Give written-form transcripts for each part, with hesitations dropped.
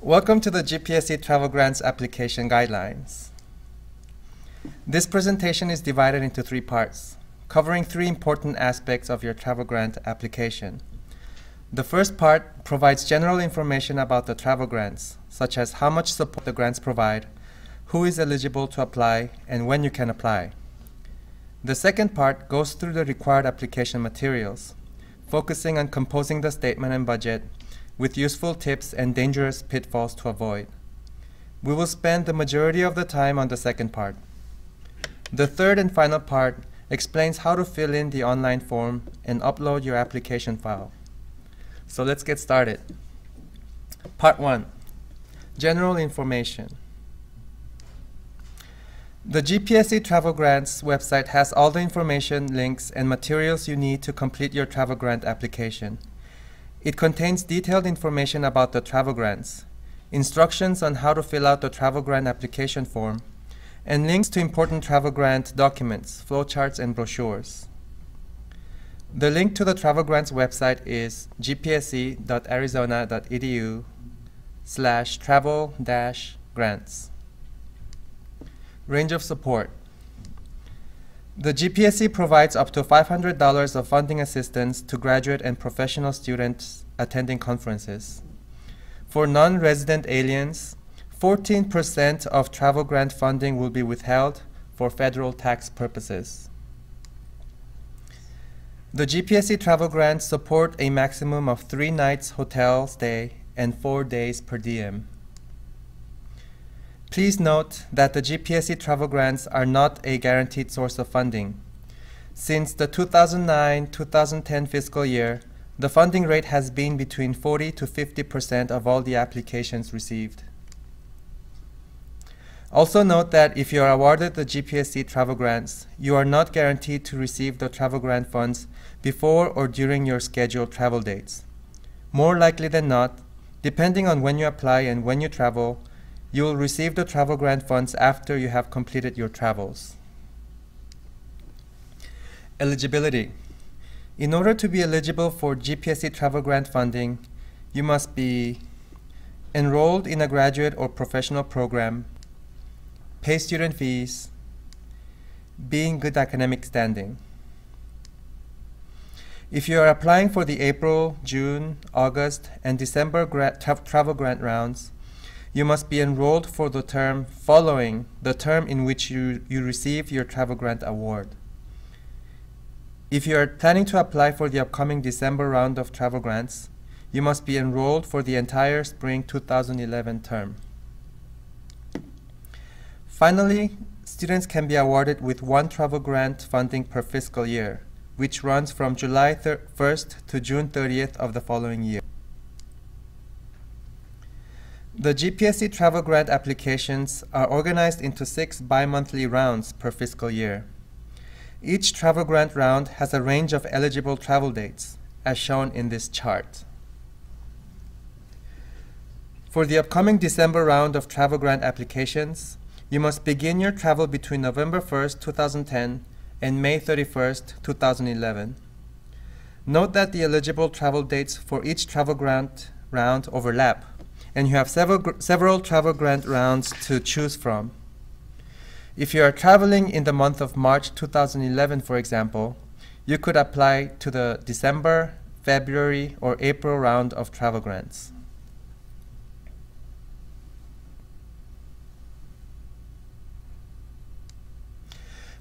Welcome to the GPSC Travel Grants Application Guidelines. This presentation is divided into three parts, covering three important aspects of your travel grant application. The first part provides general information about the travel grants, such as how much support the grants provide, who is eligible to apply, and when you can apply. The second part goes through the required application materials, focusing on composing the statement and budget, with useful tips and dangerous pitfalls to avoid. We will spend the majority of the time on the second part. The third and final part explains how to fill in the online form and upload your application file. So let's get started. Part 1. General information. The GPSC Travel Grants website has all the information, links, and materials you need to complete your travel grant application. It contains detailed information about the travel grants, instructions on how to fill out the travel grant application form, and links to important travel grant documents, flowcharts, and brochures. The link to the travel grants website is gpsc.arizona.edu/travel-grants. Range of support. The GPSC provides up to $500 of funding assistance to graduate and professional students attending conferences. For non-resident aliens, 14% of travel grant funding will be withheld for federal tax purposes. The GPSC travel grants support a maximum of 3 nights hotel stay and 4 days per diem. Please note that the GPSC travel grants are not a guaranteed source of funding. Since the 2009-2010 fiscal year, the funding rate has been between 40 to 50% of all the applications received. Also note that if you are awarded the GPSC travel grants, you are not guaranteed to receive the travel grant funds before or during your scheduled travel dates. More likely than not, depending on when you apply and when you travel, you will receive the travel grant funds after you have completed your travels. Eligibility. In order to be eligible for GPSC travel grant funding, you must be enrolled in a graduate or professional program, pay student fees, be in good academic standing. If you are applying for the April, June, August, and December travel grant rounds, you must be enrolled for the term following the term in which you receive your travel grant award. If you are planning to apply for the upcoming December round of travel grants, you must be enrolled for the entire spring 2011 term. Finally, students can be awarded with 1 travel grant funding per fiscal year, which runs from July 1st to June 30th of the following year. The GPSC travel grant applications are organized into 6 bi-monthly rounds per fiscal year. Each travel grant round has a range of eligible travel dates, as shown in this chart. For the upcoming December round of travel grant applications, you must begin your travel between November 1st, 2010 and May 31st, 2011. Note that the eligible travel dates for each travel grant round overlap, and you have several travel grant rounds to choose from. If you are traveling in the month of March 2011, for example, you could apply to the December, February, or April round of travel grants.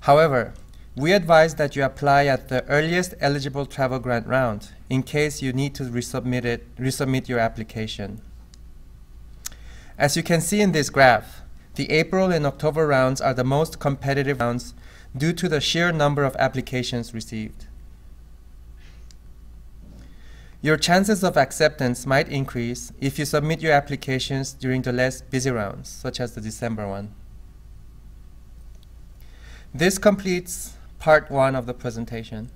However, we advise that you apply at the earliest eligible travel grant round in case you need to resubmit your application. As you can see in this graph, the April and October rounds are the most competitive rounds due to the sheer number of applications received. Your chances of acceptance might increase if you submit your applications during the less busy rounds, such as the December one. This completes part 1 of the presentation.